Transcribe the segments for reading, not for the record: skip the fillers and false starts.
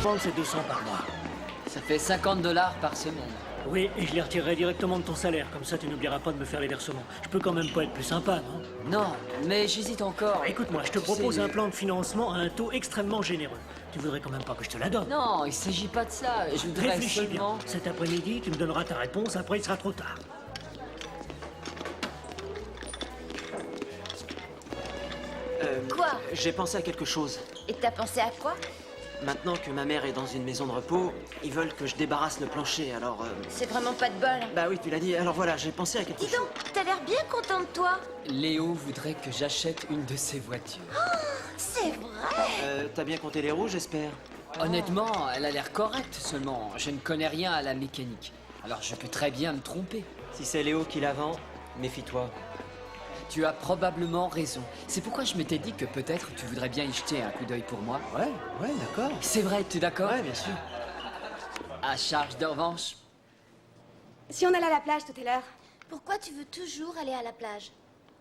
prendre ces 200 par mois. Ça fait 50 $ par semaine. Oui, et je les retirerai directement de ton salaire. Comme ça, tu n'oublieras pas de me faire les versements. Je peux quand même pas être plus sympa, non? Non, mais j'hésite encore. Écoute-moi, je te Tu propose sais, un plan de financement à un taux extrêmement généreux. Tu voudrais quand même pas que je te la donne? Non, il s'agit pas de ça. Je voudrais Réfléchis seulement... bien. Cet après-midi, tu me donneras ta réponse, après il sera trop tard. Quoi? J'ai pensé à quelque chose. Et t'as pensé à quoi? Maintenant que ma mère est dans une maison de repos, ils veulent que je débarrasse le plancher, alors... C'est vraiment pas de bol. Bah oui, tu l'as dit, alors voilà, j'ai pensé à quelque Dis chose. donc, t'as l'air bien content de toi. Léo voudrait que j'achète une de ses voitures. C'est vrai. T'as bien compté les roues, j'espère? Honnêtement, elle a l'air correcte seulement. Je ne connais rien à la mécanique. Alors je peux très bien me tromper. Si c'est Léo qui la vend, méfie-toi. Tu as probablement raison. C'est pourquoi je m'étais dit que peut-être tu voudrais bien y jeter un coup d'œil pour moi. Ouais, d'accord. C'est vrai, tu es d'accord? Ouais, bien sûr. À charge de revanche. Si on allait à la plage tout à l'heure. Pourquoi tu veux toujours aller à la plage?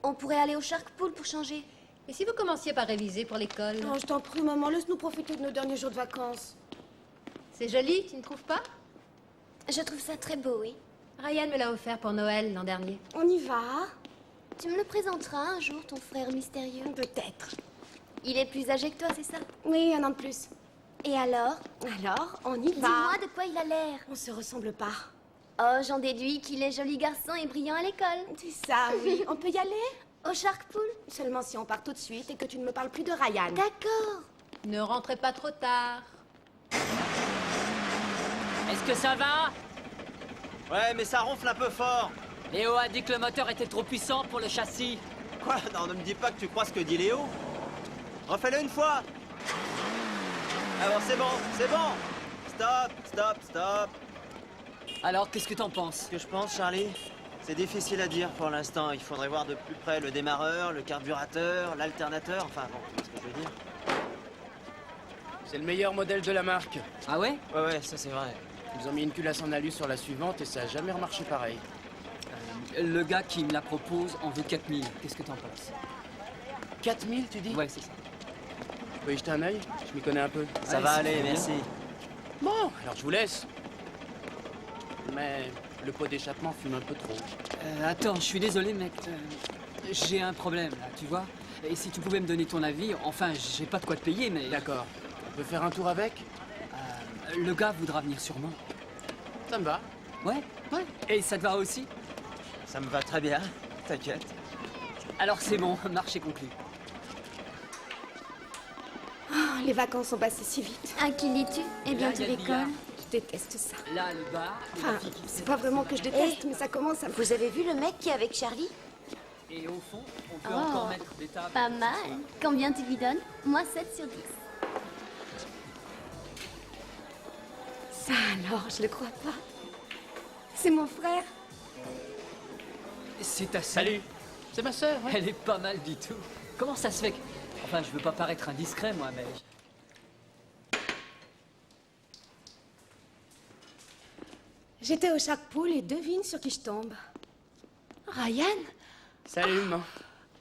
On pourrait aller au Shark Pool pour changer. Et si vous commenciez par réviser pour l'école? Oh, je t'en prie, maman, laisse-nous profiter de nos derniers jours de vacances. C'est joli, tu ne trouves pas? Je trouve ça très beau, oui. Ryan me l'a offert pour Noël l'an dernier. On y va? Tu me le présenteras un jour, ton frère mystérieux. Peut-être. Il est plus âgé que toi, c'est ça? Oui, un an de plus. Et alors? Alors, on y va. Dis-moi de quoi il a l'air. On se ressemble pas. Oh, j'en déduis qu'il est joli garçon et brillant à l'école. C'est ça, oui. On peut y aller? Au Shark Pool? Seulement si on part tout de suite et que tu ne me parles plus de Ryan. D'accord. Ne rentrez pas trop tard. Est-ce que ça va? Ouais, mais ça ronfle un peu fort. Léo a dit que le moteur était trop puissant pour le châssis. Quoi? Non, ne me dis pas que tu crois ce que dit Léo. Refais-le une fois. Alors c'est bon, c'est bon. Stop, stop, stop. Alors, qu'est-ce que t'en penses? Ce que je pense, Charlie, c'est difficile à dire pour l'instant. Il faudrait voir de plus près le démarreur, le carburateur, l'alternateur. Enfin bon, tu vois ce que je veux dire. C'est le meilleur modèle de la marque. Ah ouais? Ouais, ça c'est vrai. Ils ont mis une culasse en alu sur la suivante et ça a jamais remarché pareil. Le gars qui me la propose en veut 4000. Qu'est-ce que t'en penses? 4000, tu dis? Ouais, c'est ça. Vous pouvez y jeter un œil? Je m'y connais un peu. Ça va aller, merci. Bon, alors je vous laisse. Mais le pot d'échappement fume un peu trop. Attends, je suis désolé, mec. J'ai un problème, là, tu vois? Et si tu pouvais me donner ton avis, enfin, j'ai pas de quoi te payer, mais... D'accord. On peut faire un tour avec? Le gars voudra venir sûrement. Ça me va. Ouais? Ouais. Et ça te va aussi? Ça me va très bien, t'inquiète. Alors c'est bon, marché conclu. Oh, les vacances sont passées si vite. À qui lis-tu? Et bientôt il y a le l'école. billard. Je déteste ça. Là, le bar, et la Enfin, fille qui c'est fait- pas vraiment que je déteste, mais ça commence à me... Vous avez vu le mec qui est avec Charlie? Et au fond, on peut Oh. encore mettre des tables. Pas mal. Combien tu lui donnes? Moi, 7 sur 10. Ça alors, je le crois pas. C'est mon frère. C'est ta sœur. Salut. C'est ma sœur, ouais. Elle est pas mal du tout. Comment ça se fait que... Enfin, je veux pas paraître indiscret, moi, mais... J'étais au Shark Pool et devine sur qui je tombe. Ryan? Salut, maman.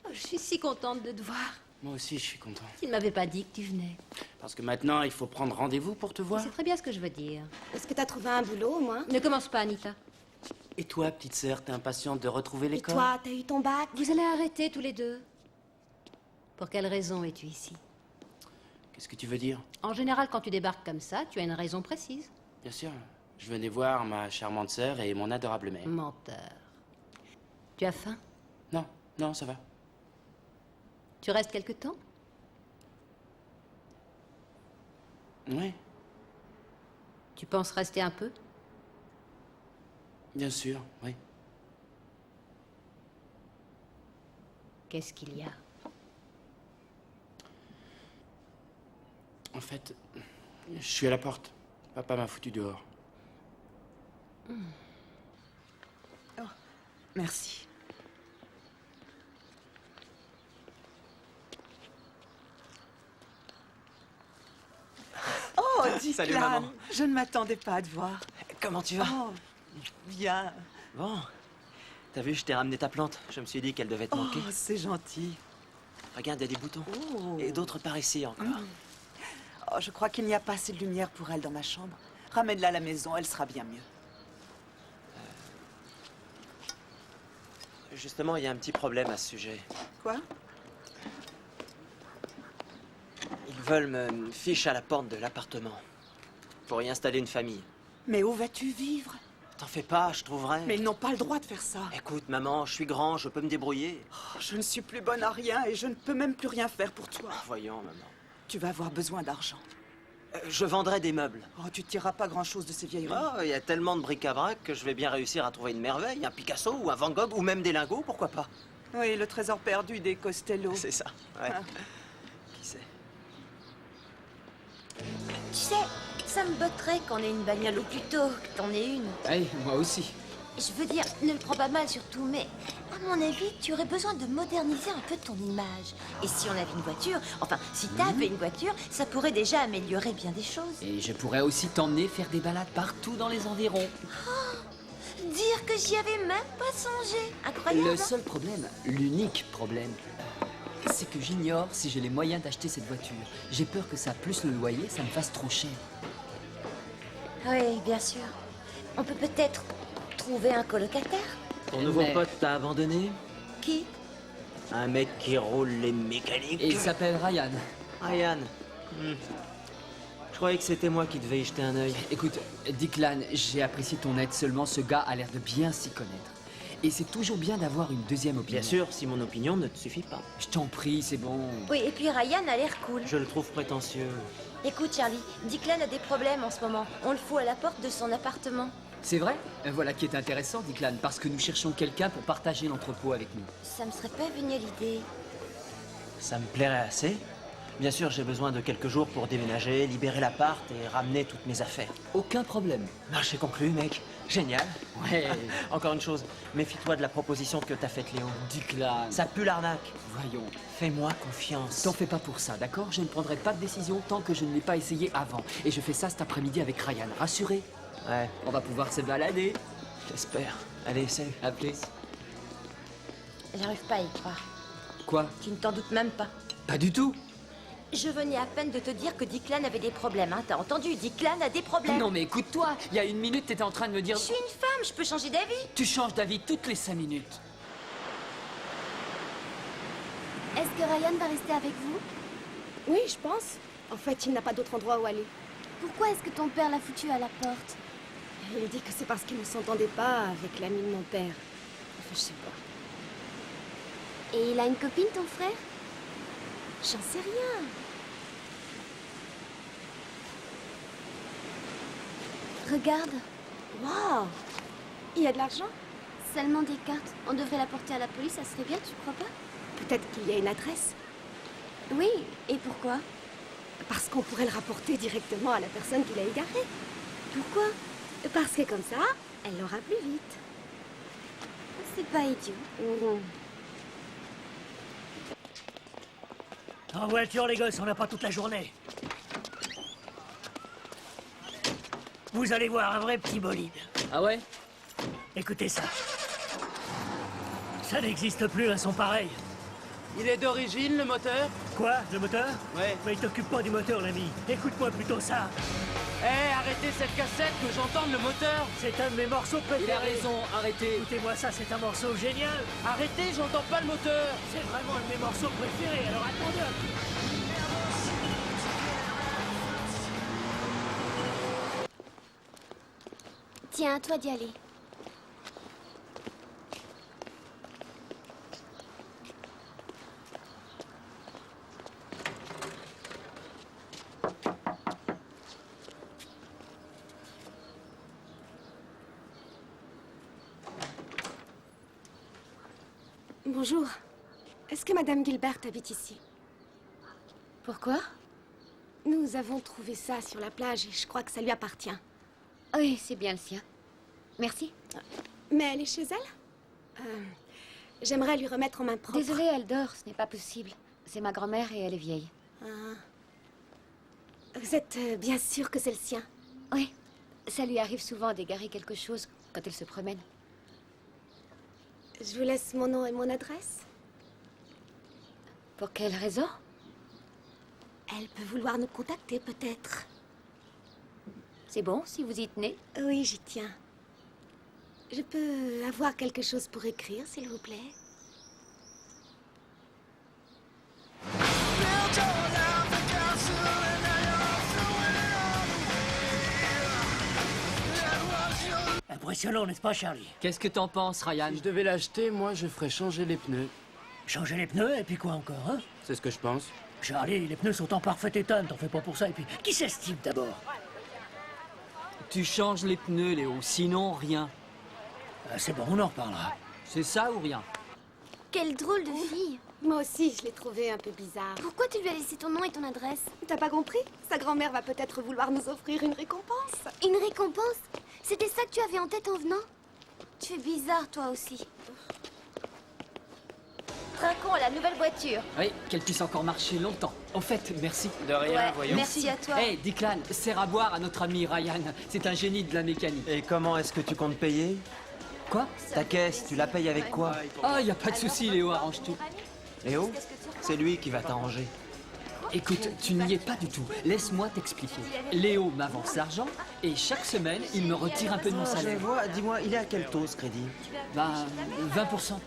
Oh, je suis si contente de te voir. Moi aussi, je suis content. Tu ne m'avais pas dit que tu venais. Parce que maintenant, il faut prendre rendez-vous pour te voir. C'est très bien ce que je veux dire. Est-ce que t'as trouvé un boulot au moins? Ne commence pas, Anita. Et toi, petite sœur, t'es impatiente de retrouver Et l'école? toi, t'as eu ton bac? Vous allez arrêter tous les deux. Pour quelle raison es-tu ici? Qu'est-ce que tu veux dire? En général, quand tu débarques comme ça, tu as une raison précise. Bien sûr. Je venais voir ma charmante sœur et mon adorable mère. Menteur. Tu as faim? Non, non, ça va. Tu restes quelque temps? Oui, Tu penses rester un peu? bien sûr, oui. Qu'est-ce qu'il y a? En fait, je suis à la porte. Papa m'a foutu dehors. Merci. Oh, Declan, Salut, maman. je ne m'attendais pas à te voir. Comment tu vas? Oh, bien. Bon. T'as vu, je t'ai ramené ta plante. Je me suis dit qu'elle devait te Oh, manquer. c'est gentil. Regarde, il y a des boutons. Oh. Et d'autres par ici encore. Oh, je crois qu'il n'y a pas assez de lumière pour elle dans ma chambre. Ramène-la à la maison, elle sera bien mieux. Justement, il y a un petit problème à ce sujet. Quoi? Ils veulent me ficher à la porte de l'appartement. Pour y installer une famille. Mais où vas-tu vivre? T'en fais pas, je trouverai. Mais ils n'ont pas le droit de faire ça. Écoute, maman, je suis grand, je peux me débrouiller. Oh, je ne suis plus bonne à rien et je ne peux même plus rien faire pour toi. Voyons, maman. Tu vas avoir besoin d'argent. Je vendrai des meubles. Oh, tu tireras pas grand-chose de ces vieilleries. Oh, il y a tellement de bric-à-brac que je vais bien réussir à trouver une merveille. Un Picasso ou un Van Gogh ou même des lingots, pourquoi pas? Oui, le trésor perdu des Costello. C'est ça, ouais. Ah. Qui sait? Tu sais, ça me botterait qu'on ait une bagnole ou plutôt que t'en aies une. Hey, moi aussi. Je veux dire, ne le prends pas mal surtout, mais à mon avis, tu aurais besoin de moderniser un peu ton image. Et si on avait une voiture, enfin, si t'avais une voiture, ça pourrait déjà améliorer bien des choses. Et je pourrais aussi t'emmener faire des balades partout dans les environs. Dire que j'y avais même pas songé. Incroyable. Le seul problème, l'unique problème, c'est que j'ignore si j'ai les moyens d'acheter cette voiture. J'ai peur que ça, plus le loyer, ça me fasse trop cher. Oui, bien sûr. On peut peut-être trouver un colocataire. Ton nouveau Mais- pote t'a abandonné? Qui? Un mec qui roule les mécaniques. Et il s'appelle Ryan. Ryan. Je croyais que c'était moi qui devais y jeter un œil. Écoute, Declan, j'ai apprécié ton aide, seulement ce gars a l'air de bien s'y connaître. Et c'est toujours bien d'avoir une deuxième opinion. Bien sûr, si mon opinion ne te suffit pas. Je t'en prie, c'est bon. Oui, et puis Ryan a l'air cool. Je le trouve prétentieux. Écoute, Charlie, Declan a des problèmes en ce moment. On le fout à la porte de son appartement. C'est vrai? Voilà qui est intéressant, Declan, parce que nous cherchons quelqu'un pour partager l'entrepôt avec nous. Ça me serait pas venu à l'idée. Ça me plairait assez. Bien sûr, j'ai besoin de quelques jours pour déménager, libérer l'appart et ramener toutes mes affaires. Aucun problème. Marché conclu, mec. Génial. Ouais, Encore une chose, méfie-toi de la proposition que t'as faite, Léo. Declan. Ça pue l'arnaque. Voyons. Fais-moi confiance. T'en fais pas pour ça, d'accord? Je ne prendrai pas de décision tant que je ne l'ai pas essayé avant. Et je fais ça cet après-midi avec Ryan. Rassuré? Ouais, On va pouvoir se balader. j'espère. Allez, salut. À plus. J'arrive pas à y croire. Quoi? Tu ne t'en doutes même pas. Pas du tout. Je venais à peine de te dire que Declan avait des problèmes, hein. T'as entendu? Declan a des problèmes. Non mais écoute-toi, il y a une minute t'étais en train de me dire... Je suis une femme, je peux changer d'avis. Tu changes d'avis toutes les 5 minutes. Est-ce que Ryan va rester avec vous? Oui, je pense. En fait, il n'a pas d'autre endroit où aller. Pourquoi est-ce que ton père l'a foutu à la porte? Il dit que c'est parce qu'il ne s'entendait pas avec l'ami de mon père. Enfin, je sais pas. Et il a une copine, ton frère? J'en sais rien. Regarde, Waouh! Il y a de l'argent? seulement des cartes. On devrait la porter à la police, ça serait bien, tu crois pas? Peut-être qu'il y a une adresse. Oui, et pourquoi? Parce qu'on pourrait le rapporter directement à la personne qui l'a égaré. Pourquoi? Parce que comme ça, elle l'aura plus vite. C'est pas idiot. En voiture, les gosses, on n'a pas toute la journée. Vous allez voir un vrai petit bolide. Ah ouais? Écoutez ça. Ça n'existe plus un son pareil. Il est d'origine, le moteur? Quoi, le moteur? Ouais. Mais il t'occupe pas du moteur, l'ami. Écoute-moi plutôt ça. Eh, arrêtez cette cassette, que j'entende le moteur! C'est un de mes morceaux préférés. Il a raison, arrêtez. Écoutez-moi ça, c'est un morceau génial. Arrêtez, j'entends pas le moteur! C'est vraiment un de mes morceaux préférés, alors attendez un peu. Tiens, à toi d'y aller. Bonjour. Est-ce que Madame Gilbert habite ici? Pourquoi? Nous avons trouvé ça sur la plage et je crois que ça lui appartient. Oui, c'est bien le sien. Merci. Mais elle est chez elle? J'aimerais lui remettre en main propre. Désolée, elle dort, ce n'est pas possible. C'est ma grand-mère et elle est vieille. Ah. Vous êtes bien sûr que c'est le sien? Oui, ça lui arrive souvent d'égarer quelque chose quand elle se promène. Je vous laisse mon nom et mon adresse. Pour quelle raison? Elle peut vouloir nous contacter, peut-être. C'est bon si vous y tenez? Oui, j'y tiens. Je peux avoir quelque chose pour écrire, s'il vous plaît? Impressionnant, n'est-ce pas, Charlie? Qu'est-ce que t'en penses, Ryan? Si je devais l'acheter, moi, je ferais changer les pneus. Changer les pneus, et puis quoi encore, hein? C'est ce que je pense. Charlie, les pneus sont en parfait état, ne t'en fais pas pour ça. Et puis, qui c'est ce type d'abord? Tu changes les pneus, Léo, sinon rien. C'est bon, on en reparlera. C'est ça ou rien? Quelle drôle de fille. Moi aussi, je l'ai trouvée un peu bizarre. Pourquoi tu lui as laissé ton nom et ton adresse? T'as pas compris? Sa grand-mère va peut-être vouloir nous offrir une récompense. Une récompense? C'était ça que tu avais en tête en venant? Tu es bizarre, toi aussi. Trinquons à la nouvelle voiture. Oui, qu'elle puisse encore marcher longtemps. Au fait, merci. De rien, Ouais, voyons. merci à toi. Hey, Declan, sers à boire à notre ami Ryan. C'est un génie de la mécanique. Et comment est-ce que tu comptes payer? Quoi? Ta caisse, tu la payes avec quoi? Ah, y a pas de souci, Léo, arrange tout. Léo? C'est lui qui va t'arranger. Écoute, tu n'y es pas du tout. Laisse-moi t'expliquer. Léo m'avance l'argent et chaque semaine, il me retire un peu de mon Je salaire. vois, dis-moi, il est à quel taux ce crédit? Ben, 20%.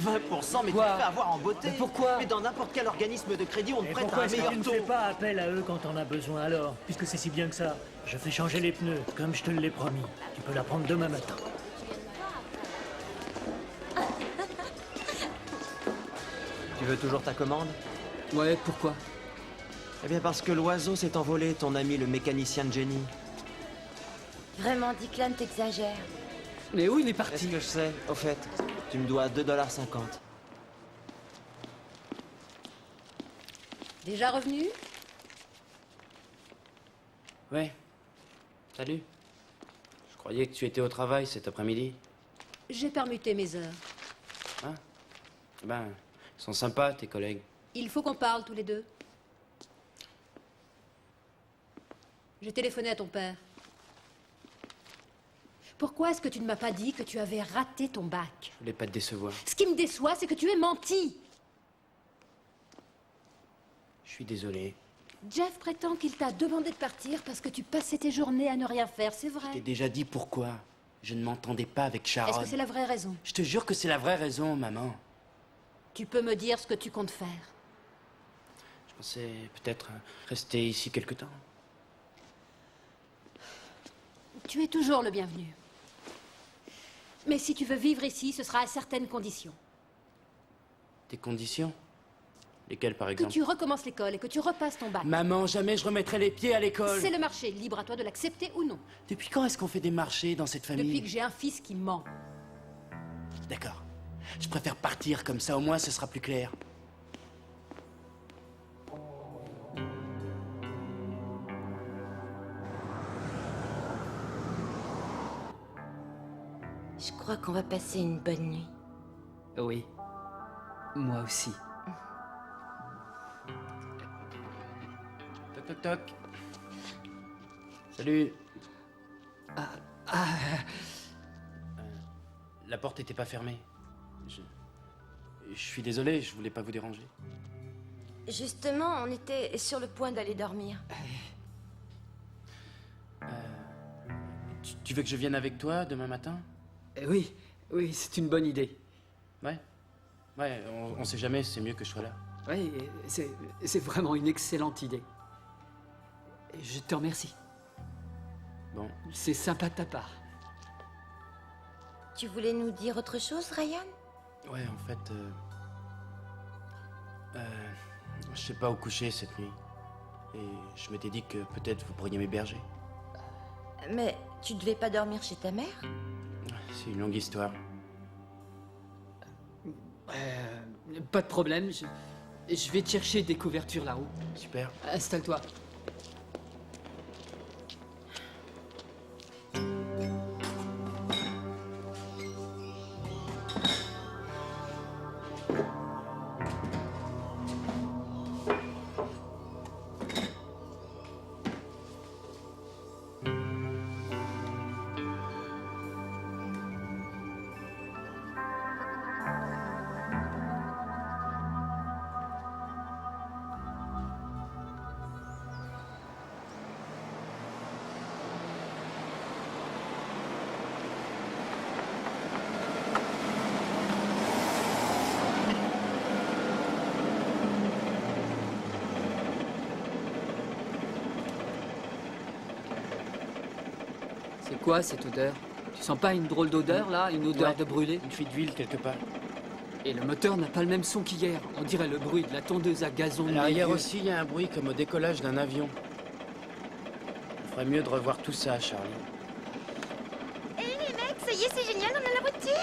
20%, mais tu te Quoi? fais avoir en beauté. Mais pourquoi? Mais dans n'importe quel organisme de crédit, on te Et prête à pourquoi un est-ce que meilleur tu ne taux. fais pas appel à eux quand on a besoin alors? Puisque c'est si bien que ça. Je fais changer les pneus, comme je te l'ai promis. Tu peux la prendre demain matin. Tu veux toujours ta commande? Ouais, pourquoi? Eh bien parce que l'oiseau s'est envolé, ton ami le mécanicien de génie. Vraiment, Declan, t'exagères. Mais où il est Est-ce parti? que je sais, au fait, tu me dois 2,50 $. Déjà revenu? Ouais. Salut. Je croyais que tu étais au travail cet après-midi. J'ai permuté mes heures. Hein? Ben, ils sont sympas, tes collègues. Il faut qu'on parle tous les deux. J'ai téléphoné à ton père. Pourquoi est-ce que tu ne m'as pas dit que tu avais raté ton bac? Je voulais pas te décevoir. Ce qui me déçoit, c'est que tu aies menti. Je suis désolé. Jeff prétend qu'il t'a demandé de partir parce que tu passais tes journées à ne rien faire, c'est Je t'ai vrai. déjà dit pourquoi. Je ne m'entendais pas avec Est-ce Sharon. que c'est la vraie raison? Je te jure que c'est la vraie raison, maman. Tu peux me dire ce que tu comptes faire. Je pensais peut-être rester ici quelque temps. Tu es toujours le bienvenu. Mais si tu veux vivre ici, ce sera à certaines conditions. Tes conditions? Lesquelles, par Que exemple? tu recommences l'école et que tu repasses ton bac. Maman, jamais je remettrai les pieds à l'école. C'est le marché, libre à toi de l'accepter ou non. Depuis quand est-ce qu'on fait des marchés dans cette famille? Depuis que j'ai un fils qui ment. D'accord. Je préfère partir, comme ça au moins ce sera plus clair. Je crois qu'on va passer une bonne nuit. Oui. Moi aussi. Toc toc toc. Salut. La porte était pas fermée. Je suis désolé, je voulais pas vous déranger. Justement, on était sur le point d'aller dormir. Tu veux que je vienne avec toi demain matin? Oui, oui, c'est une bonne idée. Ouais. Ouais, on sait jamais, c'est mieux que je sois là. Oui, c'est vraiment une excellente idée. Et je te remercie. Bon. C'est sympa de ta part. Tu voulais nous dire autre chose, Ryan? Ouais, en fait, je sais pas où coucher cette nuit. Et je m'étais dit que peut-être vous pourriez m'héberger. Mais tu devais pas dormir chez ta mère? C'est une longue histoire. Pas de problème, je vais te chercher des couvertures là-haut. Super. Installe-toi. quoi cette odeur? Tu sens pas une drôle d'odeur là? Une odeur Ouais. de brûlé? Une fuite d'huile quelque part. Et le moteur n'a pas le même son qu'hier. On dirait le bruit de la tondeuse à gazon. À de l'arrière milieu. aussi, il y a un bruit comme au décollage d'un avion. On ferait mieux de revoir tout ça, Charlie. Hé les mecs, ça y est, c'est génial, on a la voiture.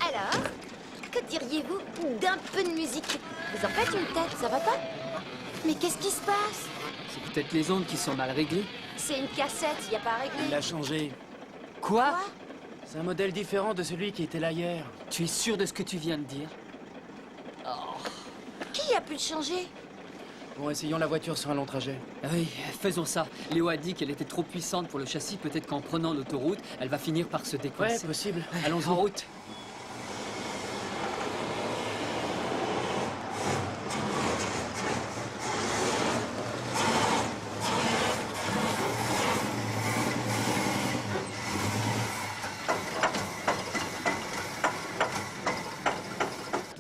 Alors, que diriez-vous d'un peu de musique? Vous en faites une tête, ça va pas? Mais qu'est-ce qui se passe? C'est peut-être les ondes qui sont mal réglées. C'est une cassette, y a pas à Il régler. l'a changé. Quoi? C'est un modèle différent de celui qui était là hier. Tu es sûr de ce que tu viens de dire? Qui a pu le changer? Bon, essayons la voiture sur un long trajet. Oui, faisons ça. Léo a dit qu'elle était trop puissante pour le châssis. Peut-être qu'en prenant l'autoroute, elle va finir par se Ouais, décoincer. possible. Allons en route.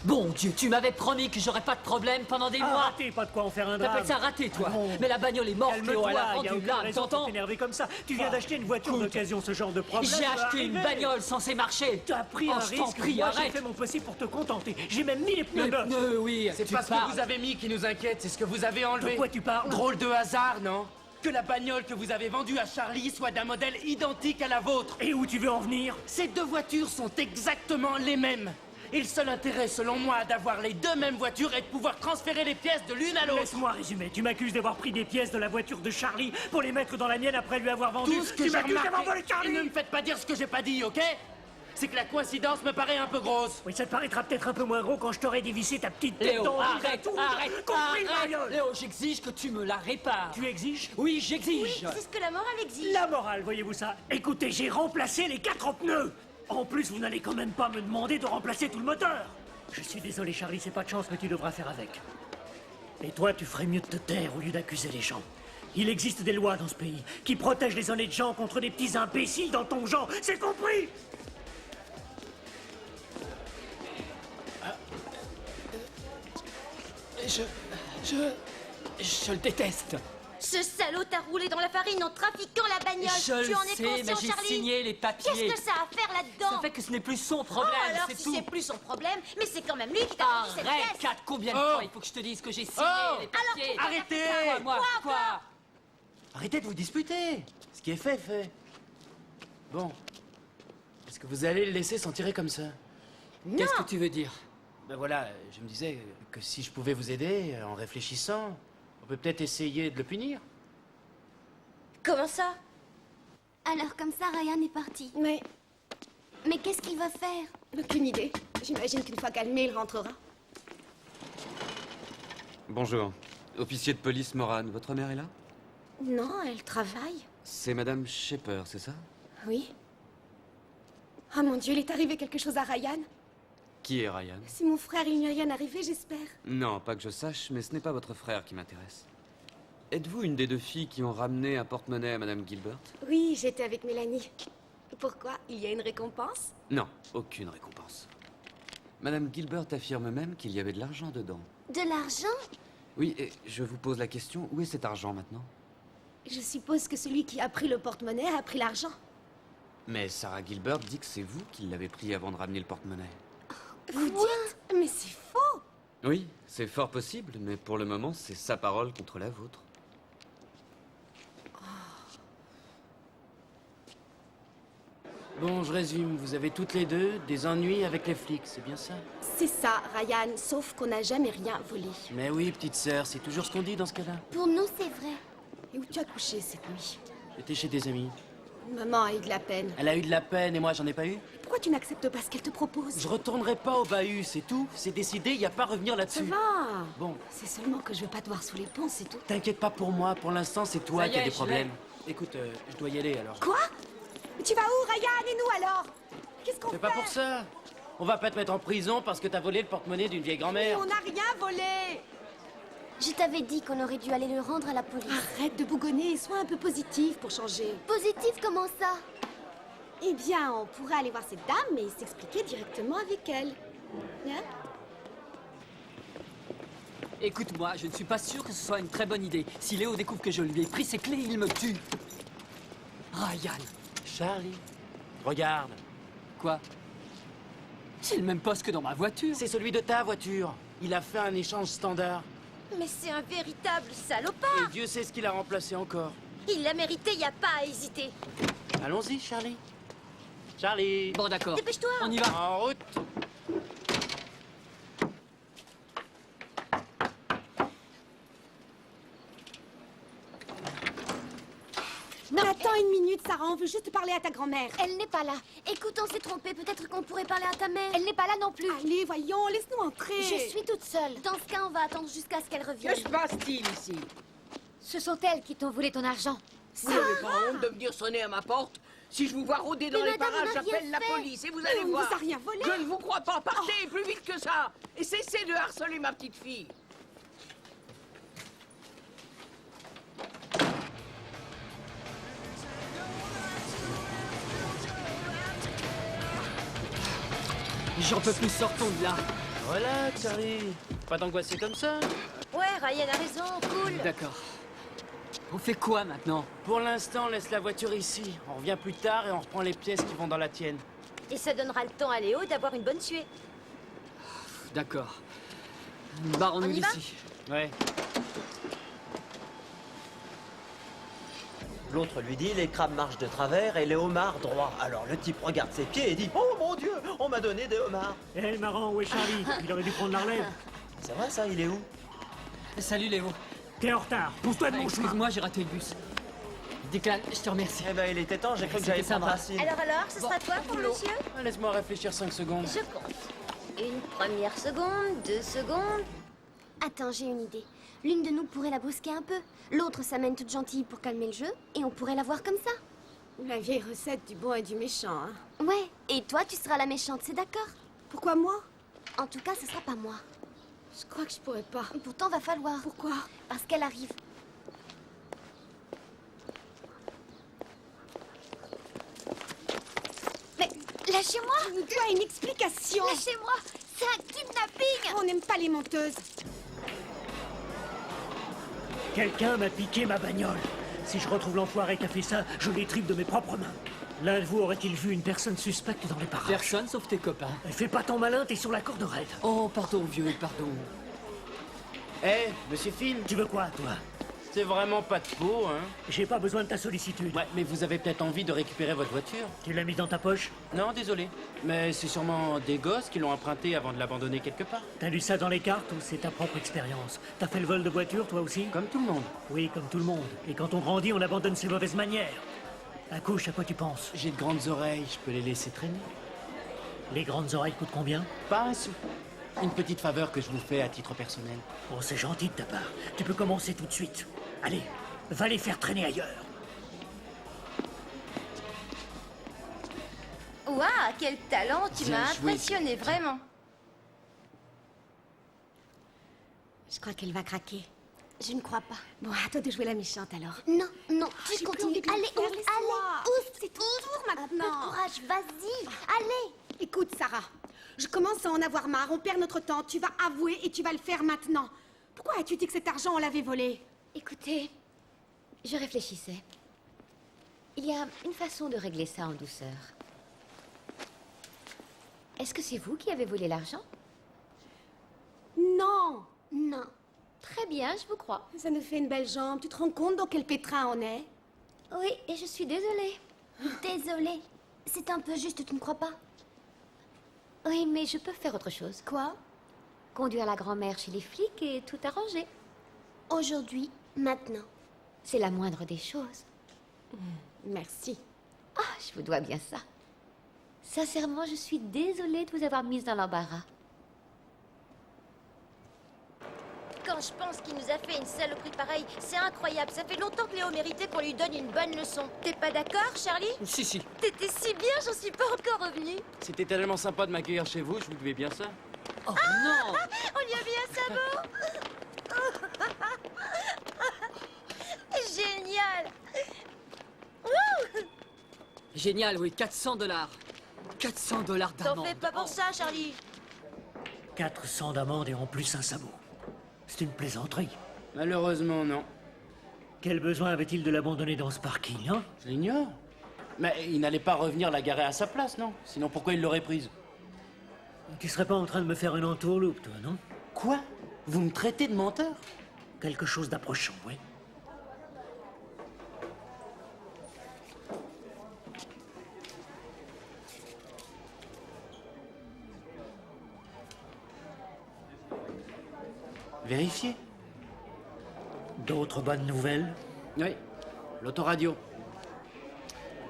Bon Dieu, tu m'avais promis que j'aurais pas de problème pendant des Ah, mois. raté, pas de quoi en faire un drame. T'appelles ça raté, toi? Non. Mais la bagnole est morte, Léo, Calme-toi, elle a y a rendu aucune l'âme, raison de t'entends? t'énerver comme ça. Tu viens d'acheter une voiture écoute, d'occasion, ce genre de problème. J'ai va acheté une arriver. bagnole censée marcher. T'as pris Oh, un je t'en risque, prie, moi j'ai arrête. fait mon possible pour te contenter. J'ai même mis les pneus Les neufs. pneus, oui, C'est tu pas ce parles. que vous avez mis qui nous inquiète, c'est ce que vous avez enlevé. De quoi tu parles? Drôle de hasard, non? Que la bagnole que vous avez vendue à Charlie soit d'un modèle identique à la vôtre. Et où tu veux en venir? Ces deux voitures sont exactement les mêmes. Et le seul intérêt, selon moi, d'avoir les deux mêmes voitures est de pouvoir transférer les pièces de l'une à l'autre. Laisse-moi résumer. Tu m'accuses d'avoir pris des pièces de la voiture de Charlie pour les mettre dans la mienne après lui avoir vendu. Tout ce que tu j'ai m'accuses d'avoir remarqué, volé Charlie. et ne me faites pas dire ce que j'ai pas dit, ok? C'est que la coïncidence me paraît un peu grosse. Oui, ça te paraîtra peut-être un peu moins gros quand je t'aurai dévissé ta petite tête Léo, dans le arrête, tout. arrête, Compris, arrête. Mariole? Léo, j'exige que tu me la répares. Tu exiges? Oui, j'exige. C'est ce que la morale exige. La morale, voyez-vous ça? Écoutez, j'ai remplacé les 4 pneus. En plus, vous n'allez quand même pas me demander de remplacer tout le moteur. Je suis désolé, Charlie, c'est pas de chance, mais tu devras faire avec. Et toi, tu ferais mieux de te taire au lieu d'accuser les gens. Il existe des lois dans ce pays qui protègent les honnêtes gens contre des petits imbéciles dans ton genre. C'est compris? Je le déteste. Ce salaud t'a roulé dans la farine en trafiquant la bagnole. Je tu en le es sais, mais conscient, j'ai Charlie? signé les papiers. Qu'est-ce que ça a à faire là-dedans? Ça fait que ce n'est plus son problème, Oh, alors c'est si tout. c'est plus son problème, mais c'est quand même lui qui t'a vendu cette Arrête, pièce. Kat, combien de Oh. fois il faut que je te dise que j'ai signé Oh. les papiers? Alors, Arrêtez! Quoi? Arrêtez de vous disputer. Ce qui est fait, est fait. Bon. Est-ce que vous allez le laisser s'en tirer comme ça? Qu'est-ce que tu veux dire? Ben voilà, je me disais que si je pouvais vous aider, en réfléchissant, on peut peut-être essayer de le punir. Comment ça? Alors comme ça, Ryan est parti. Mais Mais qu'est-ce qu'il va faire? aucune idée. J'imagine qu'une fois calmé, il rentrera. Bonjour. Officier de police Moran, votre mère est là? Non, elle travaille. C'est Madame Shepper, c'est ça? Oui. Oh mon Dieu, il est arrivé quelque chose à Ryan. Qui est Ryan? C'est mon frère, il n'y est rien arrivé, j'espère. Non, pas que je sache, mais ce n'est pas votre frère qui m'intéresse. Êtes-vous une des deux filles qui ont ramené un porte-monnaie à Madame Gilbert? Oui, j'étais avec Mélanie. Pourquoi? Il y a une récompense? Non, aucune récompense. Madame Gilbert affirme même qu'il y avait de l'argent dedans. De l'argent? Oui, et je vous pose la question, où est cet argent maintenant? Je suppose que celui qui a pris le porte-monnaie a pris l'argent. Mais Sarah Gilbert dit que c'est vous qui l'avez pris avant de ramener le porte-monnaie. Vous dites? Mais c'est faux! Oui, c'est fort possible, mais pour le moment, c'est sa parole contre la vôtre. Bon, je résume. Vous avez toutes les deux des ennuis avec les flics, c'est bien ça? C'est ça, Ryan, sauf qu'on n'a jamais rien volé. Mais oui, petite sœur, c'est toujours ce qu'on dit dans ce cas-là. Pour nous, c'est vrai. Et où tu as couché cette nuit? J'étais chez des amis. Maman a eu de la peine. Elle a eu de la peine et moi, j'en ai pas eu. Pourquoi tu n'acceptes pas ce qu'elle te propose? Je retournerai pas au bahut, c'est tout. C'est décidé, y a pas à revenir Ça là-dessus. va. Bon, C'est seulement que je veux pas te voir sous les ponts, c'est tout. t'inquiète pas pour moi. Pour l'instant, c'est toi Ça y qui as est, des je problèmes. Écoute, je dois y aller alors. Quoi? Mais tu vas où, Ryan? Et nous alors? Qu'est-ce qu'on fait? C'est pas pour ça. On va pas te mettre en prison parce que t'as volé le porte-monnaie d'une vieille Mais grand-mère. on n'a rien volé! Je t'avais dit qu'on aurait dû aller le rendre à la police. Arrête de bougonner et sois un peu positif pour changer. Positif, comment ça? Eh bien, on pourrait aller voir cette dame et s'expliquer directement avec elle. Hein? Écoute-moi, je ne suis pas sûr que ce soit une très bonne idée. Si Léo découvre que je lui ai pris ses clés, il me tue. Ryan. Charlie, regarde. Quoi? C'est le même poste que dans ma voiture. C'est celui de ta voiture. Il a fait un échange standard. Mais c'est un véritable salopard. Et Dieu sait ce qu'il a remplacé encore. Il l'a mérité, y a pas à hésiter. Allons-y, Charlie. Charlie. Bon, d'accord. Dépêche-toi. On y va. En route. Non, attends une minute, Sarah, on veut juste parler à ta grand-mère. Elle n'est pas là. Écoute, on s'est trompé. Peut-être qu'on pourrait parler à ta mère. Elle n'est pas là non plus. Allez, voyons, laisse-nous entrer. Je suis toute seule. Dans ce cas, on va attendre jusqu'à ce qu'elle revienne. Que se passe-t-il ici? Ce sont elles qui t'ont volé ton argent. Vous n'avez pas honte de venir sonner à ma porte? Si je vous vois rôder dans Mais les madame, parages, on n'a j'appelle rien la fait. police et vous allez On voir. vous a rien volé. Je ne vous crois pas. Partez plus vite que ça. Et cessez de harceler ma petite fille. J'en peux plus, sortons de là. Relax, Charlie. Pas d'angoisser comme ça. Ouais, Ryan a raison, cool. D'accord. On fait quoi maintenant? Pour l'instant, laisse la voiture ici. On revient plus tard et on reprend les pièces qui vont dans la tienne. Et ça donnera le temps à Léo d'avoir une bonne suée. D'accord. Barrons-nous On y va d'ici. Ouais. L'autre lui dit les crabes marchent de travers et les homards droit. Alors le type regarde ses pieds et dit oh mon Dieu, on m'a donné des homards. Eh, marrant, où est Charlie? Il aurait dû prendre la relève. C'est vrai ça, il est où? Salut Léo. T'es en retard. Pousse-toi de mon chemin. Excuse-moi, j'ai raté le bus. Décale, je te remercie. Eh ben il était temps, j'ai cru que C'était j'allais prendre sympa. Racine. Alors, ce sera toi pour monsieur? Laisse-moi réfléchir 5 secondes. Je compte. Une première seconde, 2 secondes. Attends, j'ai une idée. L'une de nous pourrait la brusquer un peu. L'autre s'amène toute gentille pour calmer le jeu. Et on pourrait la voir comme ça. La vieille recette du bon et du méchant, hein. Ouais. Et toi, tu seras la méchante, c'est d'accord? Pourquoi moi? En tout cas, ce sera pas moi. Je crois que je pourrais pas. Pourtant, va falloir. Pourquoi? Parce qu'elle arrive. Mais lâchez-moi! Tu as une explication. Lâchez-moi! C'est un kidnapping! On n'aime pas les menteuses. Quelqu'un m'a piqué ma bagnole. Si je retrouve l'enfoiré qui a fait ça, je l'étripe de mes propres mains. L'un de vous aurait-il vu une personne suspecte dans les parages? Personne sauf tes copains. Fais pas ton malin, t'es sur la corde raide. Oh, pardon, vieux, pardon. Eh, monsieur Phil, Tu veux quoi, toi? c'est vraiment pas de peau, hein? J'ai pas besoin de ta sollicitude. Ouais, mais vous avez peut-être envie de récupérer votre voiture. Tu l'as mis dans ta poche? Non, désolé. Mais c'est sûrement des gosses qui l'ont emprunté avant de l'abandonner quelque part. T'as lu ça dans les cartes ou c'est ta propre expérience? T'as fait le vol de voiture, toi aussi? Comme tout le monde. Oui, comme tout le monde. Et quand on grandit, on abandonne ses mauvaises manières. Accouche, à quoi tu penses? J'ai de grandes oreilles, je peux les laisser traîner. Les grandes oreilles coûtent combien? Pas un sou. Une petite faveur que je vous fais à titre personnel. Oh, c'est gentil de ta part. Tu peux commencer tout de suite. Allez, va les faire traîner ailleurs. Waouh, quel talent, tu Bien m'as joué. impressionné, vraiment. Je crois qu'elle va craquer. Je ne crois pas. Bon, à toi de jouer la méchante alors. Non, non, j'ai tu plus continues. envie de le Allez, faire, ouvre, laisse-moi. allez, ouvre, C'est tout pour un peu de maintenant. courage, vas-y, allez. Écoute, Sarah, je commence à en avoir marre. On perd notre temps. Tu vas avouer et tu vas le faire maintenant. Pourquoi as-tu dit que cet argent, on l'avait volé? Écoutez, je réfléchissais. Il y a une façon de régler ça en douceur. Est-ce que c'est vous qui avez volé l'argent? Non. Non. Très bien, je vous crois. Ça nous fait une belle jambe. Tu te rends compte dans quel pétrin on est? Oui, et je suis désolée. Désolée. C'est un peu juste, tu ne crois pas? Oui, mais je peux faire autre chose. Quoi? Conduire la grand-mère chez les flics et tout arranger. Aujourd'hui, maintenant. C'est la moindre des choses. Merci. Ah, je vous dois bien ça. Sincèrement, je suis désolée de vous avoir mise dans l'embarras. Quand je pense qu'il nous a fait une saloperie pareille, c'est incroyable. Ça fait longtemps que Léo méritait qu'on lui donne une bonne leçon. T'es pas d'accord, Charlie? Si, si. T'étais si bien, j'en suis pas encore revenue. C'était tellement sympa de m'accueillir chez vous, je vous devais bien ça. Oh non! On lui a mis un sabot. Génial. Wouh! Génial, oui, 400 $. 400 $ T'en d'amende. fais pas pour ça, Charlie. 400 d'amende et en plus un sabot. C'est une plaisanterie. Malheureusement, non. Quel besoin avait-il de l'abandonner dans ce parking, hein? Je l'ignore. Mais il n'allait pas revenir la garer à sa place, non? Sinon, pourquoi il l'aurait prise? Tu serais pas en train de me faire une entourloupe, toi, non? Quoi? Vous me traitez de menteur? Quelque chose d'approchant, oui. Vérifiez. D'autres bonnes nouvelles? Oui. L'autoradio.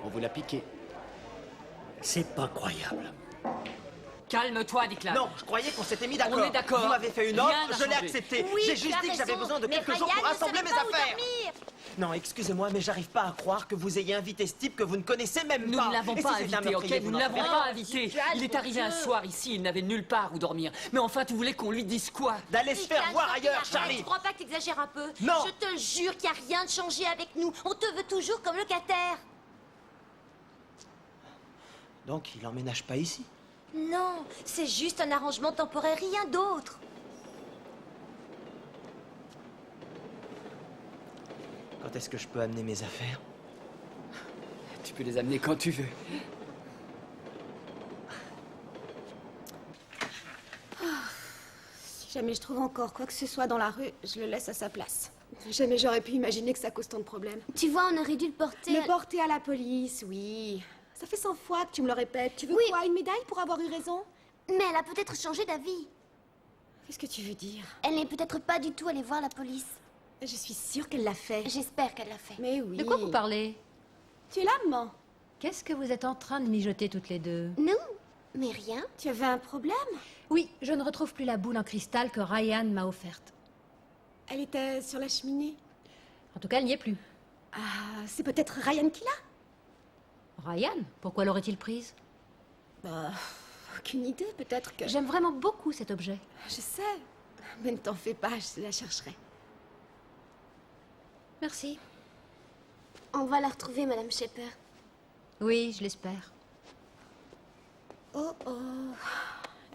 On vous l'a piqué. C'est pas croyable. Calme-toi, Declan. Non, je croyais qu'on s'était mis d'accord. On est d'accord. Vous m'avez fait une Rien offre, n'a je l'ai changé. acceptée. Oui, J'ai tu juste as dit que j'avais raison, besoin de mais quelques jours Ryan pour ne rassembler savait mes pas où affaires. dormir. Non, excusez-moi, mais j'arrive pas à croire que vous ayez invité ce type que vous ne connaissez même Nous pas. ne l'avons Et pas si c'était un invité, ok? meurtrier, vous Nous ne n'en l'avons savez pas rien. invité. Calme, Il est arrivé un Dieu. soir ici, il n'avait nulle part où dormir. Mais enfin, tu voulais qu'on lui dise quoi? D'aller se faire voir ailleurs, Charlie. Tu crois pas que t'exagères un peu? Non. Je te jure qu'il n'y a rien de changé avec nous. On te veut toujours comme locataire. Donc, il emménage pas ici? Non, c'est juste un arrangement temporaire, rien d'autre. Quand est-ce que je peux amener mes affaires? Tu peux les amener quand tu veux. Si jamais je trouve encore quoi que ce soit dans la rue, je le laisse à sa place. Jamais j'aurais pu imaginer que ça cause tant de problèmes. Tu vois, on aurait dû le porter. Le porter à la police, oui. Ça fait 100 fois que tu me le répètes. Tu veux Oui. quoi, une médaille pour avoir eu raison? Mais elle a peut-être changé d'avis. Qu'est-ce que tu veux dire? Elle n'est peut-être pas du tout allée voir la police. Je suis sûre qu'elle l'a fait. J'espère qu'elle l'a fait. Mais oui. De quoi vous parlez? Tu es là, maman? Qu'est-ce que vous êtes en train de mijoter toutes les deux? Nous? Mais rien. Tu avais un problème? Oui, je ne retrouve plus la boule en cristal que Ryan m'a offerte. Elle était sur la cheminée. En tout cas, elle n'y est plus. Ah, c'est peut-être Ryan qui l'a? Ryan? Pourquoi l'aurait-il prise? Bah, aucune idée, peut-être que... J'aime vraiment beaucoup cet objet. Je sais. Mais ne t'en fais pas, je la chercherai. Merci. On va la retrouver, Madame Shepper. Oui, je l'espère. Oh oh.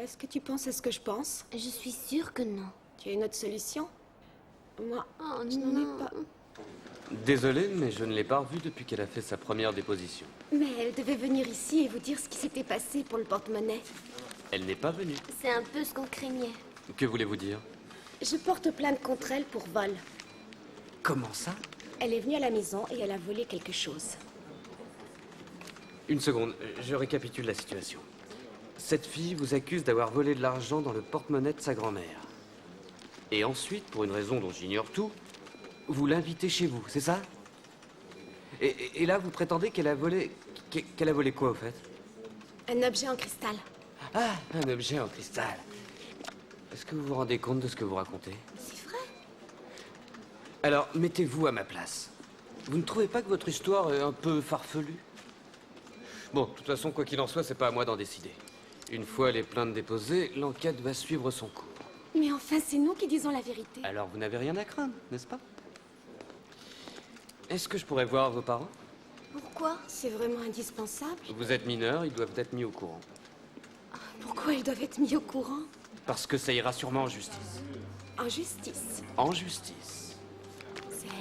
Est-ce que tu penses à ce que je pense? Je suis sûre que non. Tu as une autre solution? Moi, Oh je n'en ai pas. Désolé, mais je ne l'ai pas revue depuis qu'elle a fait sa première déposition. Mais elle devait venir ici et vous dire ce qui s'était passé pour le porte-monnaie. Elle n'est pas venue. C'est un peu ce qu'on craignait. Que voulez-vous dire? Je porte plainte contre elle pour vol. Comment ça? Elle est venue à la maison et elle a volé quelque chose. Une seconde, je récapitule la situation. Cette fille vous accuse d'avoir volé de l'argent dans le porte-monnaie de sa grand-mère. Et ensuite, pour une raison dont j'ignore tout, vous l'invitez chez vous, c'est ça? Et là, vous prétendez qu'elle a volé... Qu'elle a volé quoi, au fait? Un objet en cristal. Ah, un objet en cristal. Est-ce que vous vous rendez compte de ce que vous racontez? C'est vrai. Alors, mettez-vous à ma place. Vous ne trouvez pas que votre histoire est un peu farfelue? Bon, de toute façon, quoi qu'il en soit, c'est pas à moi d'en décider. Une fois les plaintes déposées, l'enquête va suivre son cours. Mais enfin, c'est nous qui disons la vérité. Alors, vous n'avez rien à craindre, n'est-ce pas? Est-ce que je pourrais voir vos parents? Pourquoi? C'est vraiment indispensable. Vous êtes mineur, ils doivent être mis au courant. Pourquoi ils doivent être mis au courant? Parce que ça ira sûrement en justice. En justice. En justice.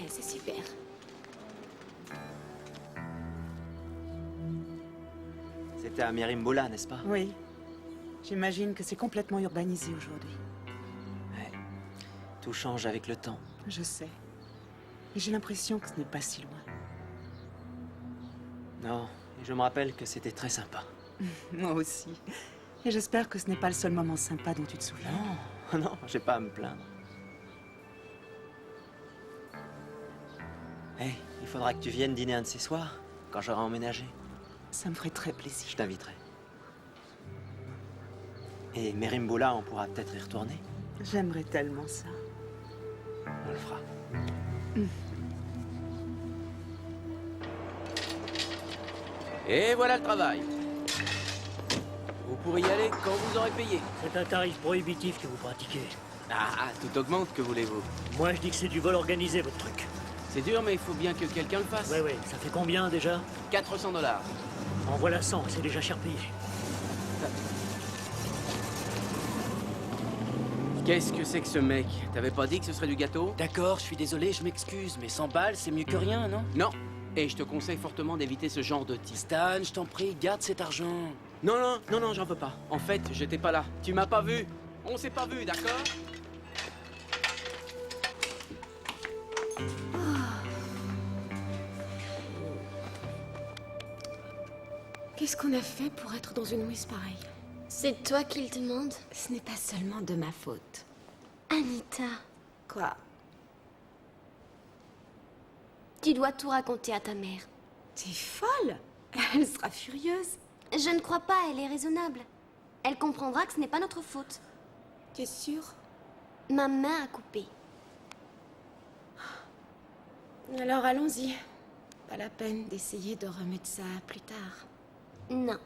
C'est super. C'était à Merimbola, n'est-ce pas? Oui. J'imagine que c'est complètement urbanisé aujourd'hui. Ouais. Tout change avec le temps. Je sais. Et j'ai l'impression que ce n'est pas si loin. Non, et je me rappelle que c'était très sympa. Moi aussi. Et j'espère que ce n'est pas le seul moment sympa dont tu te souviens. Non, non, j'ai pas à me plaindre. Hé, il faudra que tu viennes dîner un de ces soirs, quand j'aurai emménagé. Ça me ferait très plaisir. Je t'inviterai. Et Merimbola, on pourra peut-être y retourner. J'aimerais tellement ça. On le fera. Et voilà le travail. Vous pourrez y aller quand vous aurez payé. C'est un tarif prohibitif que vous pratiquez. Ah, tout augmente, que voulez-vous? Moi, je dis que c'est du vol organisé, votre truc. C'est dur, mais il faut bien que quelqu'un le fasse. Ouais, ça fait combien, déjà? 400 $. En voilà 100, c'est déjà cher payé. Qu'est-ce que c'est que ce mec? T'avais pas dit que ce serait du gâteau? D'accord, je suis désolé, je m'excuse, mais 100 balles, c'est mieux que rien, non? Non. Et je te conseille fortement d'éviter ce genre de tir. Stan, je t'en prie, garde cet argent. Non, j'en veux pas. En fait, j'étais pas là. Tu m'as pas vu. On s'est pas vu, d'accord? Qu'est-ce qu'on a fait pour être dans une mouise pareille? C'est toi qui le demande? Ce n'est pas seulement de ma faute. Anita, Quoi? tu dois tout raconter à ta mère. T'es folle? Elle sera furieuse. Je ne crois pas, elle est raisonnable. Elle comprendra que ce n'est pas notre faute. T'es sûre? Ma main a coupé. Alors allons-y. Pas la peine d'essayer de remettre ça plus tard. Non.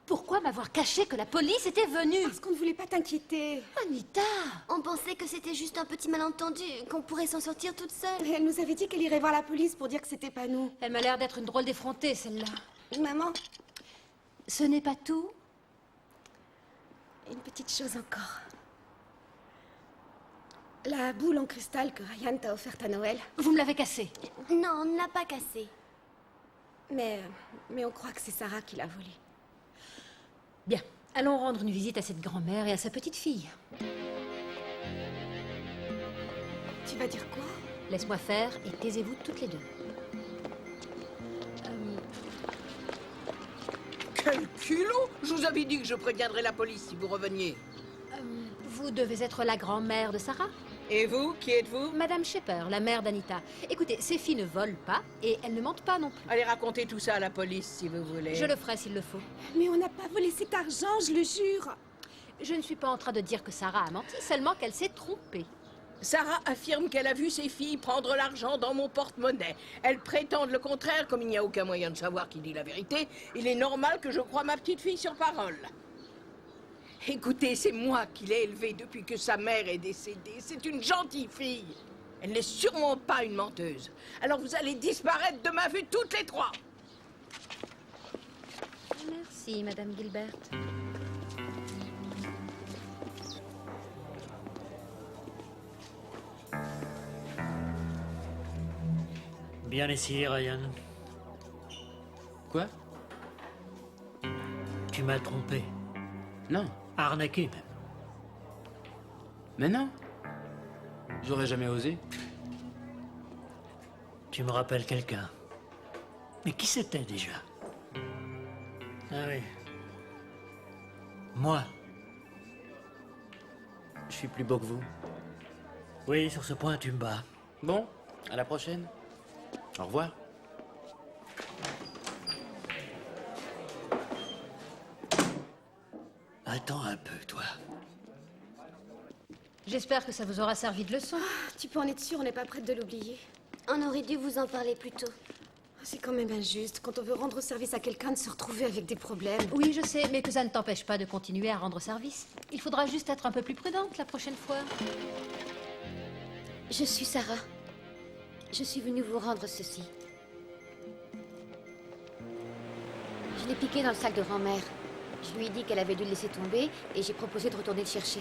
Pourquoi m'avoir caché que la police était venue? Parce qu'on ne voulait pas t'inquiéter. Anita! On pensait que c'était juste un petit malentendu, qu'on pourrait s'en sortir toute seule. Elle nous avait dit qu'elle irait voir la police pour dire que c'était pas nous. Elle m'a l'air d'être une drôle d'effrontée, celle-là. Maman, Ce n'est pas tout? une petite chose encore. La boule en cristal que Ryan t'a offerte à Noël. Vous me l'avez cassée. Non, on ne l'a pas cassée. Mais on croit que c'est Sarah qui l'a volée. Bien, allons rendre une visite à cette grand-mère et à sa petite fille. Tu vas dire quoi? Laisse-moi faire et taisez-vous toutes les deux. Quel culot! Je vous avais dit que je préviendrais la police si vous reveniez. Vous devez être la grand-mère de Sarah? Et vous, qui êtes-vous? Madame Shepper, la mère d'Anita. Écoutez, ces filles ne volent pas et elles ne mentent pas non plus. Allez raconter tout ça à la police si vous voulez. Je le ferai s'il le faut. Mais on n'a pas volé cet argent, je le jure. Je ne suis pas en train de dire que Sarah a menti, seulement qu'elle s'est trompée. Sarah affirme qu'elle a vu ses filles prendre l'argent dans mon porte-monnaie. Elles prétendent le contraire, comme il n'y a aucun moyen de savoir qui dit la vérité. Il est normal que je croie ma petite fille sur parole. Écoutez, c'est moi qui l'ai élevée depuis que sa mère est décédée. C'est une gentille fille. Elle n'est sûrement pas une menteuse. Alors vous allez disparaître de ma vue toutes les trois. Merci, Madame Gilbert. Bien essayé, Ryan. Quoi? Tu m'as trompé. Non. Arnaqué, même. Mais non. J'aurais jamais osé. Tu me rappelles quelqu'un. Mais qui c'était déjà? Ah oui. Moi. Je suis plus beau que vous. Oui, sur ce point, tu me bats. Bon, à la prochaine. Au revoir. Attends un peu, toi. J'espère que ça vous aura servi de leçon. Tu peux en être sûr, on n'est pas prête de l'oublier. On aurait dû vous en parler plus tôt. C'est quand même injuste, quand on veut rendre service à quelqu'un, de se retrouver avec des problèmes. Oui, je sais, mais que ça ne t'empêche pas de continuer à rendre service. Il faudra juste être un peu plus prudente la prochaine fois. Je suis Sarah. Je suis venue vous rendre ceci. Je l'ai piqué dans le sac de grand-mère. Je lui ai dit qu'elle avait dû le laisser tomber et j'ai proposé de retourner le chercher.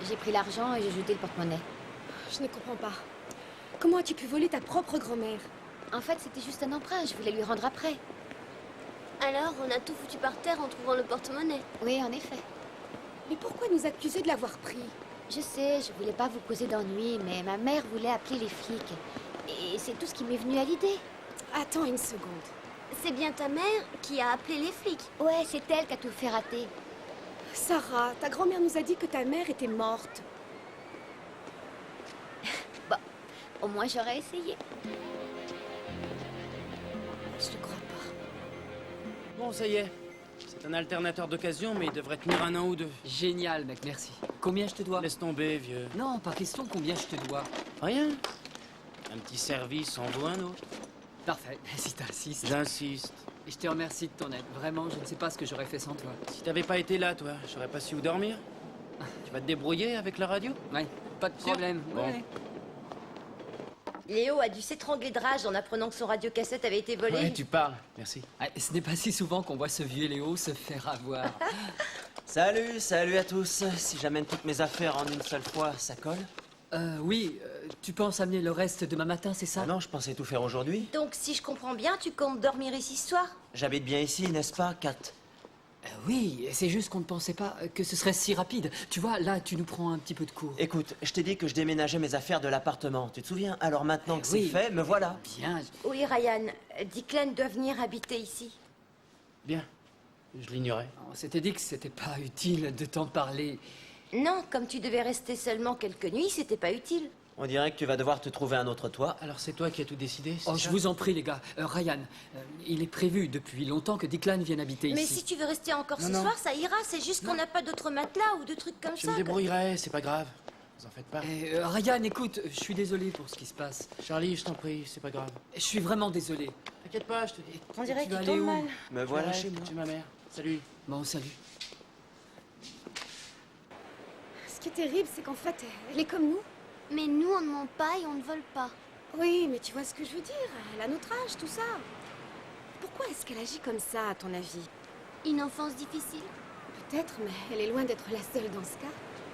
J'ai pris l'argent et j'ai jeté le porte-monnaie. Je ne comprends pas. Comment as-tu pu voler ta propre grand-mère? En fait, c'était juste un emprunt, je voulais lui rendre après. Alors, on a tout foutu par terre en trouvant le porte-monnaie. Oui, en effet. Mais pourquoi nous accuser de l'avoir pris? Je sais, je voulais pas vous causer d'ennui, mais ma mère voulait appeler les flics. Et c'est tout ce qui m'est venu à l'idée. Attends une seconde. C'est bien ta mère qui a appelé les flics. Ouais, c'est elle qui a tout fait rater. Sarah, ta grand-mère nous a dit que ta mère était morte. Bon, au moins j'aurais essayé. Je ne crois pas. Bon, ça y est. C'est un alternateur d'occasion, mais il devrait tenir un an ou deux. Génial, mec, merci. Combien je te dois? Laisse tomber, vieux. Non, pas question combien je te dois. Rien. Un petit service en vaut un autre. Parfait, si t'insistes. J'insiste. Et je te remercie de ton aide. Vraiment, je ne sais pas ce que j'aurais fait sans toi. Si t'avais pas été là, toi, j'aurais pas su où dormir. Tu vas te débrouiller avec la radio? Ouais, pas de problème. Bon. Ouais. Léo a dû s'étrangler de rage en apprenant que son radiocassette avait été volé. Ouais, tu parles, merci. Ah, ce n'est pas si souvent qu'on voit ce vieux Léo se faire avoir. Salut, salut à tous. Si j'amène toutes mes affaires en une seule fois, ça colle? Oui, tu penses amener le reste demain matin, c'est ça? Ah non, je pensais tout faire aujourd'hui. Donc, si je comprends bien, tu comptes dormir ici ce soir? J'habite bien ici, n'est-ce pas, Kat? Oui, c'est juste qu'on ne pensait pas que ce serait si rapide. Tu vois, là, tu nous prends un petit peu de cours. Écoute, je t'ai dit que je déménageais mes affaires de l'appartement, tu te souviens? Alors maintenant que oui. c'est fait, me voilà. Bien. Oui, Ryan. Declan doit venir habiter ici. Bien, je l'ignorais. On s'était dit que c'était pas utile de t'en parler. Non, comme tu devais rester seulement quelques nuits, c'était pas utile. On dirait que tu vas devoir te trouver un autre toit. Alors c'est toi qui as tout décidé, c'est Oh, ça? je vous en prie, les gars. Ryan, il est prévu depuis longtemps que Declan vienne habiter Mais ici. si tu veux rester encore Non, ce non. soir, ça ira. C'est juste qu'on n'a pas d'autres matelas ou de trucs comme Je ça. me débrouillerai, c'est pas grave. Vous en faites pas. Ryan, écoute, je suis désolé pour ce qui se passe. Charlie, je t'en prie, c'est pas grave. Je suis vraiment désolé. T'inquiète pas, je te dis. On dirait Tu qu'il vas tombe aller où? mal. Me voilà Ouais, chez moi. chez ma mère. Salut. Bon, salut. Ce qui est terrible, c'est qu'en fait, elle est comme nous. Mais nous, on ne ment pas et on ne vole pas. Oui, mais tu vois ce que je veux dire. Elle a notre âge, tout ça. Pourquoi est-ce qu'elle agit comme ça, à ton avis? Une enfance difficile? Peut-être, mais elle est loin d'être la seule dans ce cas.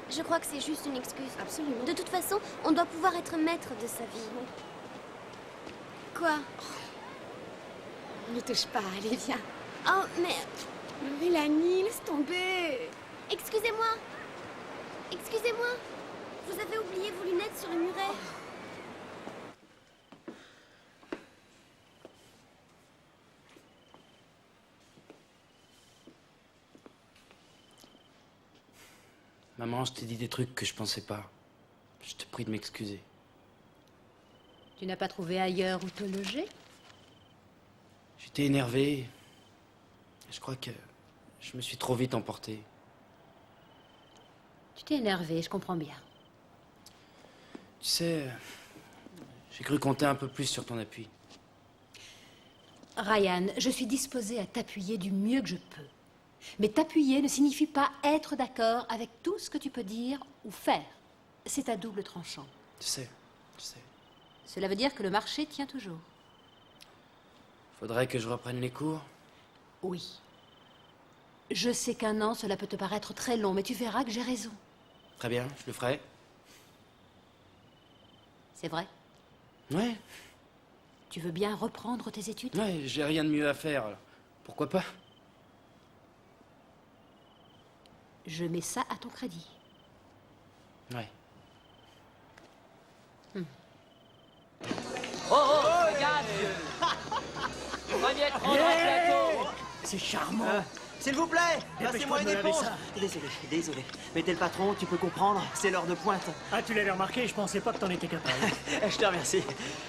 Je crois que c'est juste une excuse. Absolument. De toute façon, on doit pouvoir être maître de sa vie. Quoi? Ne touche pas, allez, viens. Oh, mais... Mélanie, laisse tomber. Excusez-moi. Excusez-moi. Vous avez oublié vos lunettes sur le muret. Maman, je t'ai dit des trucs que je pensais pas. Je te prie de m'excuser. Tu n'as pas trouvé ailleurs où te loger? J'étais énervé. Je crois que je me suis trop vite emporté. Tu t'es énervé, je comprends bien. Tu sais, j'ai cru compter un peu plus sur ton appui. Ryan, je suis disposée à t'appuyer du mieux que je peux. Mais t'appuyer ne signifie pas être d'accord avec tout ce que tu peux dire ou faire. C'est à double tranchant. Tu sais, tu sais. Cela veut dire que le marché tient toujours. Faudrait que je reprenne les cours. Oui. Je sais qu'un an, cela peut te paraître très long, mais tu verras que j'ai raison. Très bien, je le ferai. C'est vrai? Ouais, Tu veux bien reprendre tes études? ouais, j'ai rien de mieux à faire. Alors pourquoi pas? Je mets ça à ton crédit. Ouais. Regarde! On va bien te prendre un plateau! C'est charmant. S'il vous plaît, Dépêche-toi passez-moi de une me laver éponge. ça. Désolé. Mais t'es le patron, tu peux comprendre, c'est l'heure de pointe. Ah, tu l'avais remarqué, je pensais pas que t'en étais capable. Je te remercie.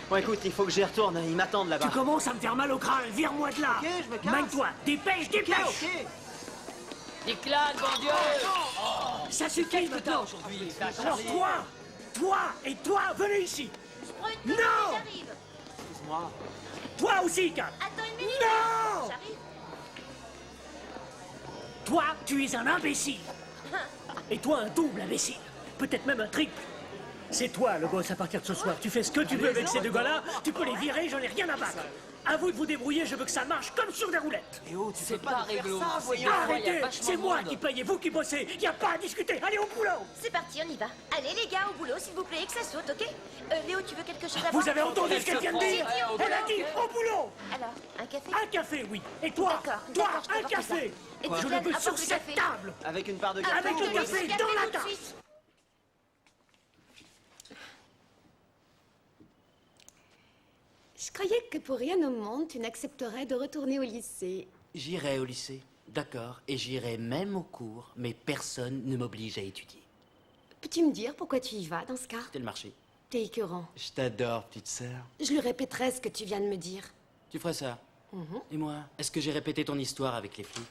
Bon, écoute, il faut que j'y retourne, ils m'attendent là-bas. Tu commences à me faire mal au crâne, vire-moi de là. Ok, je me casse. Magne-toi, dépêche, dépêche. Ok. Declan, bon Dieu! Ça suffit maintenant. aujourd'hui. Alors toi et toi, venez ici. Non! J'arrive. Excuse-moi. Toi aussi, Kat. Attends une minute. Non! J'arrive. Toi, tu es un imbécile. Et toi, un double imbécile. Peut-être même un triple. C'est toi le boss à partir de ce soir. Tu fais ce que tu veux avec ces deux gars-là. Tu peux les virer, j'en ai rien à battre. À vous de vous débrouiller, je veux que ça marche comme sur des roulettes. Léo, tu C'est peux pas pas nous faire réglo. ça, C'est voyons. pas- il y a Arrêtez, vachement c'est de moi monde. qui paye et vous qui bossez. Y a pas à discuter. Allez au boulot. C'est parti, on y va. Allez les gars, au boulot, s'il vous plaît, et que ça saute, ok? Léo, tu veux quelque chose à boire? Vous avez entendu ce qu'elle vient de dire? J'ai dit au Elle a boulot. dit au boulot. Alors, un café? Un café, oui. Et toi, D'accord, toi, d'accord, je un t'apporte ça. café. Et Je Declan, le veux apporte sur le cette café. table. Avec une part de gâteau. Avec le Oui, café oui, dans la tout de tasse. suite. Je croyais que pour rien au monde, tu n'accepterais de retourner au lycée. J'irai au lycée, d'accord, et j'irai même au cours, mais personne ne m'oblige à étudier. Peux-tu me dire pourquoi tu y vas dans ce cas? C'est le marché. T'es écœurant. Je t'adore, petite sœur. Je lui répéterai ce que tu viens de me dire. Tu ferais ça? Et moi, est-ce que j'ai répété ton histoire avec les flics?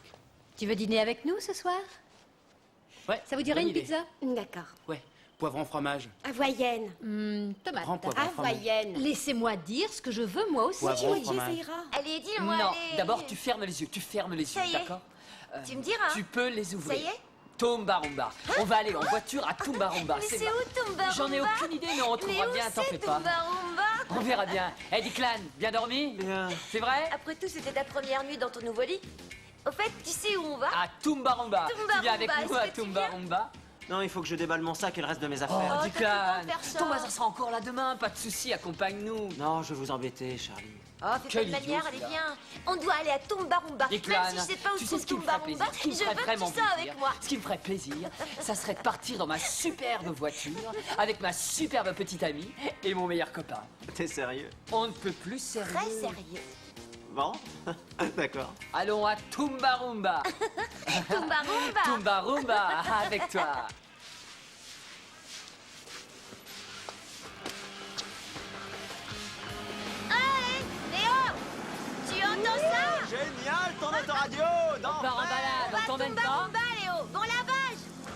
Tu veux dîner avec nous ce soir? Ouais. Ça vous dirait bonne une idée. pizza? D'accord. Ouais, poivron fromage. Hawaïenne. Tomate. Prends poivron fromage. Hawaïenne. Laissez-moi dire ce que je veux moi aussi. Poivron Oui, fromage. ça ira. Allez, dis-moi, Non, allez. d'abord tu fermes les yeux, Ça y est. d'accord? Tu me diras. Tu peux les ouvrir. Ça y est Tombarumba. On va aller en voiture à Tumbarumba. Mais c'est vrai. où Tumbarumba? J'en ai aucune idée, mais on Mais trouvera où bien, t'en c'est, fais pas. Tumbarumba? On verra bien. Eh, Declan, bien dormi? Bien. C'est vrai? Après tout, c'était ta première nuit dans ton nouveau lit. Au fait, tu sais où on va? À Tumbarumba. Tu viens avec Tumbarumba, nous à est-ce que tu Tumbarumba? Non, il faut que je déballe mon sac et le reste de mes Oh, affaires. Declan. t'as plus le temps de faire ça. Thomas, ça sera encore là demain. Pas de soucis, accompagne-nous. Non, je vais vous embêter, Charlie. Oh, fais Quel pas de manière, idiot, allez celui-là. viens. On doit aller à Tumbarumba. Declan, Même si je sais pas où tu se sais trouve ce qui me ferait Tumbarumba, plaisir, ce qui me je ferait veux que vraiment tu sois plaisir, avec moi. ce qui me ferait plaisir, ça serait de partir dans ma superbe voiture avec ma superbe petite amie et mon meilleur copain. T'es sérieux? On ne peut plus sérieux. Très sérieux. Bon, d'accord. Allons à Tumbarumba. Tumbarumba. Tumbarumba, avec toi. Allez, Léo, tu entends ça? Génial, ton autoradio! On part en balade, on t'emmène pas?